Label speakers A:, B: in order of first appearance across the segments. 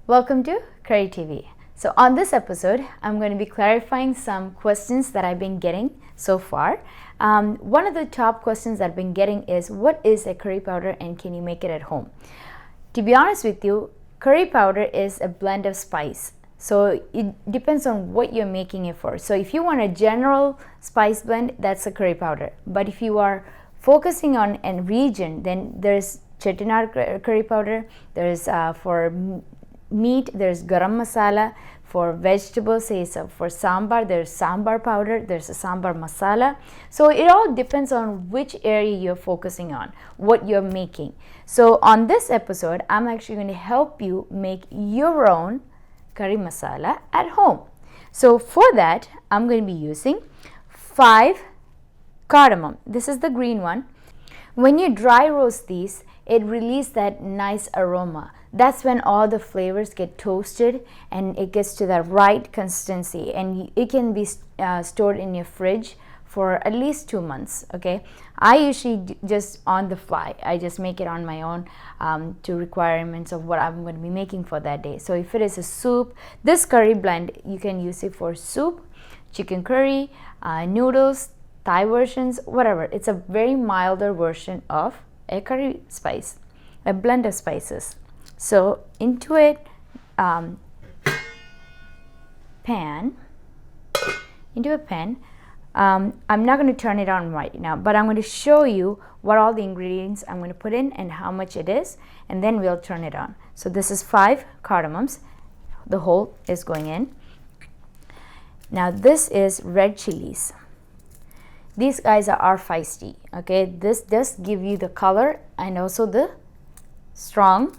A: Welcome to Curry TV. So on this episode, I'm going to be clarifying some questions that I've been getting so far. One of the top questions that I've been getting is, what is a curry powder and can you make it at home? To be honest with you, curry powder is a blend of spice. So it depends on what you're making it for. So if you want a general spice blend, that's a curry powder. But if you are focusing on a region, then there's Chettinad curry powder, there's for meat, there's garam masala. For vegetables, say so for sambar, there's sambar powder, there's a sambar masala. So it all depends on which area you're focusing on, what you're making. So on this episode, I'm actually going to help you make your own curry masala at home. So for that, I'm going to be using 5 cardamom. This is the green one. When you dry roast these, it releases that nice aroma. That's when all the flavors get toasted and it gets to the right consistency, and it can be stored in your fridge for at least 2 months. Okay, I usually just on the fly, I just make it on my own to requirements of what I'm going to be making for that day. So if it is a soup, this curry blend, you can use it for soup, chicken curry, noodles, Thai versions, whatever. It's a very milder version of a curry spice, a blend of spices. So into it, pan, I'm not going to turn it on right now, but I'm going to show you what all the ingredients I'm going to put in and how much it is, and then we'll turn it on. So this is 5 cardamoms. The whole is going in. Now this is red chilies. These guys are feisty, okay? This does give you the color and also the strong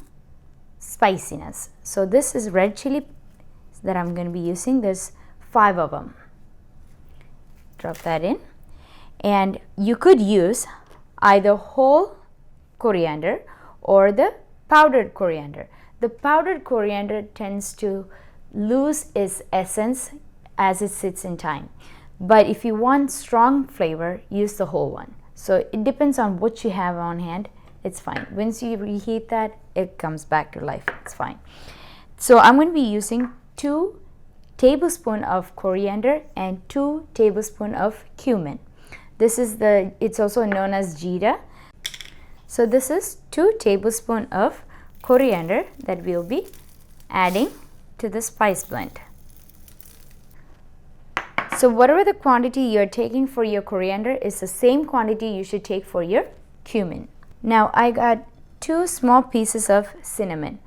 A: spiciness. So this is red chili that I'm going to be using. There's 5 of them. Drop that in. And you could use either whole coriander or the powdered coriander. The powdered coriander tends to lose its essence as it sits in time. But if you want strong flavor, use the whole one. So it depends on what you have on hand. It's fine. Once you reheat that, it comes back to life. It's fine. So I'm going to be using 2 tablespoons of coriander and 2 tablespoons of cumin. This is it's also known as jeera. So this is 2 tablespoons of coriander that we'll be adding to the spice blend. So whatever the quantity you're taking for your coriander is the same quantity you should take for your cumin. Now I got 2 small pieces of cinnamon.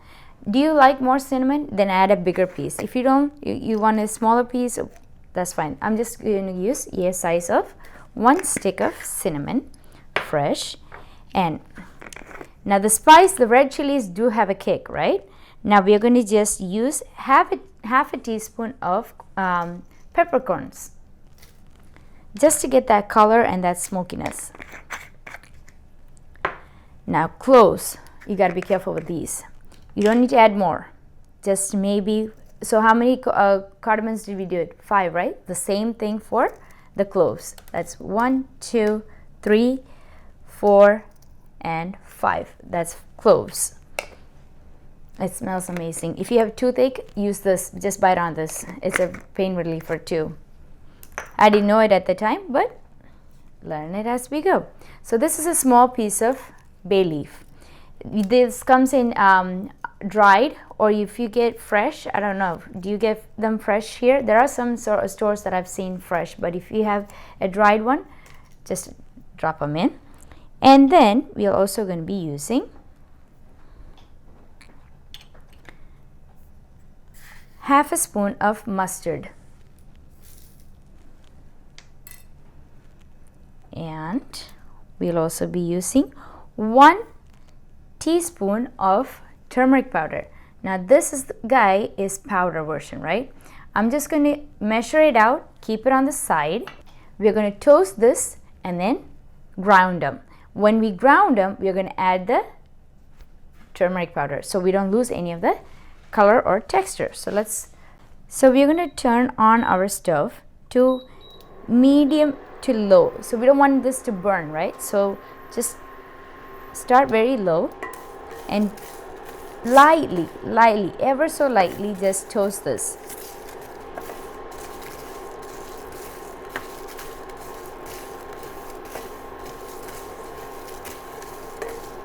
A: Do you like more cinnamon? Then add a bigger piece. If you don't, you want a smaller piece, that's fine. I'm just going to use a size of 1 stick of cinnamon, fresh. And now the spice, the red chilies do have a kick, right? Now we are going to just use half a teaspoon of peppercorns, just to get that color and that smokiness. Now cloves, you got to be careful with these. You don't need to add more, just maybe. So how many cardamoms did we do it? 5, right? The same thing for the cloves. That's 1, 2, 3, 4, and 5. That's cloves. It smells amazing. If you have toothache, use this. Just bite on this. It's a pain reliever too. I didn't know it at the time, but learn it as we go. So this is a small piece of bay leaf. This comes in dried, or if you get fresh, I don't know. Do you get them fresh here? There are some stores that I've seen fresh, but if you have a dried one, just drop them in. And then we're also going to be using half a spoon of mustard, and we'll also be using 1 teaspoon of turmeric powder. Now this guy is powder version, right? I'm just going to measure it out, keep it on the side. We're going to toast this and then ground them. When we ground them, we're going to add the turmeric powder so we don't lose any of the color or texture. So we're going to turn on our stove to medium to low. So we don't want this to burn, right? So just start very low and lightly, ever so lightly, just toast this.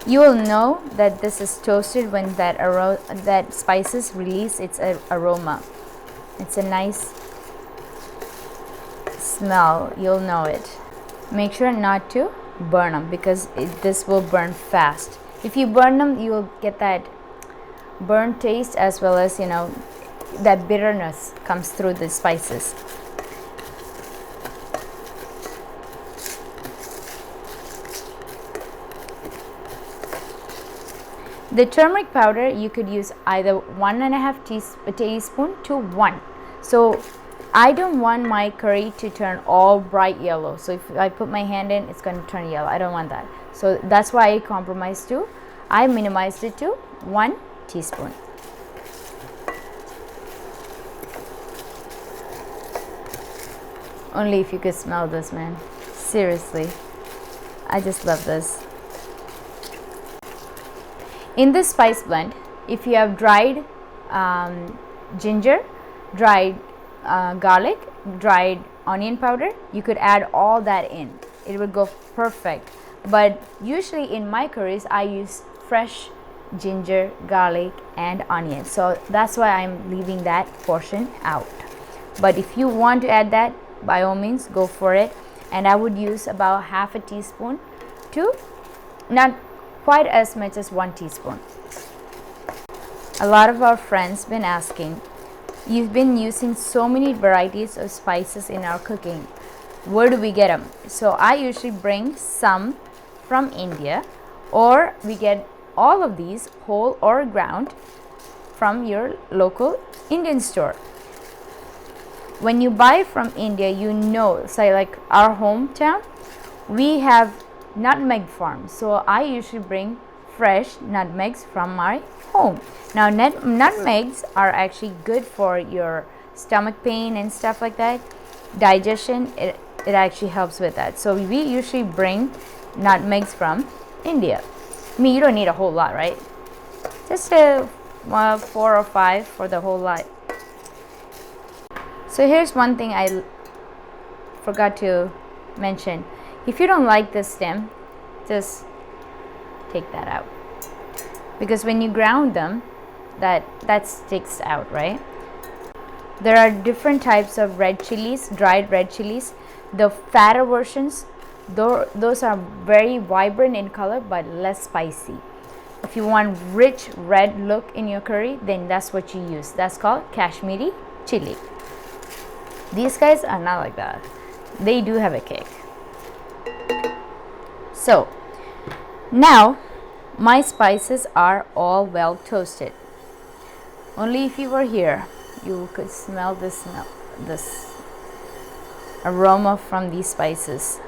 A: You will know that this is toasted when that spices release its aroma. It's a nice smell. You'll know it. Make sure not to burn them because this will burn fast. If you burn them, you will get that burnt taste as well as, you know, that bitterness comes through the spices. The turmeric powder, you could use either 1.5 teaspoon to 1. So I don't want my curry to turn all bright yellow. So if I put my hand in, it's going to turn yellow. I don't want that. So that's why I minimized it to 1 teaspoon. Only if you could smell this, man. Seriously. I just love this. In this spice blend, if you have dried ginger, dried garlic, dried onion powder, you could add all that in. It would go perfect. But usually in my curries, I use fresh ginger, garlic, and onion. So that's why I'm leaving that portion out. But if you want to add that, by all means, go for it. And I would use about 1/2 teaspoon to not quite as much as 1 teaspoon. A lot of our friends been asking, you've been using so many varieties of spices in our cooking. Where do we get them? So I usually bring some from India, or we get all of these whole or ground from your local Indian store. When you buy from India, you know, say like our hometown, we have nutmeg farm. So I usually bring fresh nutmegs from my home. Now nutmegs are actually good for your stomach pain and stuff like that. Digestion, it actually helps with that. So we usually bring nutmegs from India. I mean, you don't need a whole lot, right? Just 4 or 5 for the whole lot. So here's one thing I forgot to mention. If you don't like this stem, just take that out. Because when you ground them, that sticks out, right? There are different types of red chilies, dried red chilies. The fatter versions, those are very vibrant in color but less spicy. If you want rich red look in your curry, then that's what you use. That's called Kashmiri chili. These guys are not like that. They do have a kick. So now my spices are all well toasted. Only if you were here, you could smell this aroma from these spices.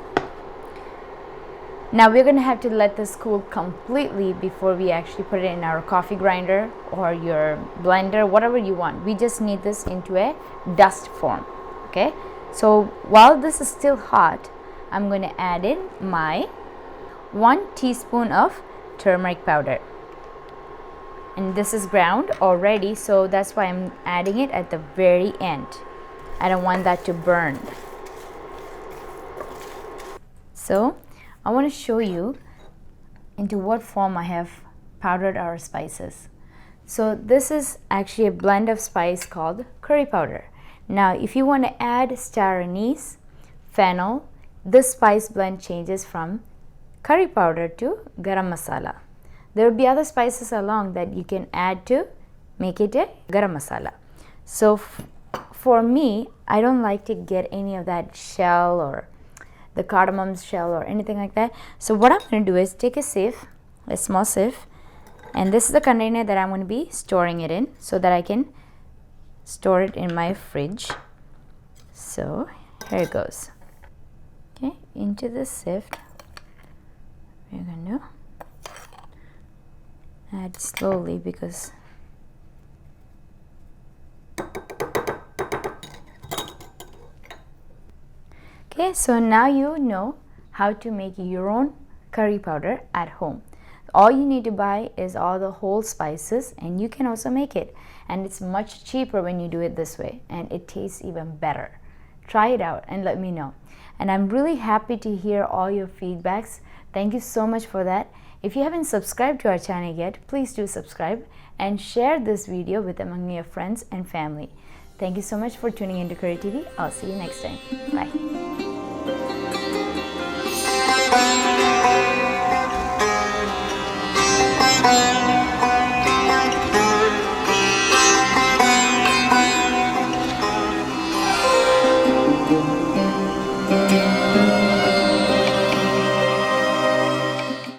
A: Now we're going to have to let this cool completely before we actually put it in our coffee grinder or your blender, whatever you want. We just need this into a dust form. Okay, so while this is still hot, I'm going to add in my 1 teaspoon of turmeric powder. And this is ground already, so that's why I'm adding it at the very end. I don't want that to burn. So I want to show you into what form I have powdered our spices. So this is actually a blend of spice called curry powder. Now if you want to add star anise, fennel, this spice blend changes from curry powder to garam masala. There will be other spices along that you can add to make it a garam masala. So for me, I don't like to get any of that shell or the cardamom shell or anything like that. So what I'm going to do is take a sieve, a small sieve, and this is the container that I'm going to be storing it in so that I can store it in my fridge. So here it goes. Okay, into the sieve we're going to add slowly because okay, so now you know how to make your own curry powder at home. All you need to buy is all the whole spices, and you can also make it. And it's much cheaper when you do it this way, and it tastes even better. Try it out and let me know. And I'm really happy to hear all your feedbacks. Thank you so much for that. If you haven't subscribed to our channel yet, please do subscribe and share this video with among your friends and family. Thank you so much for tuning into Curry TV. I'll see you next time. Bye.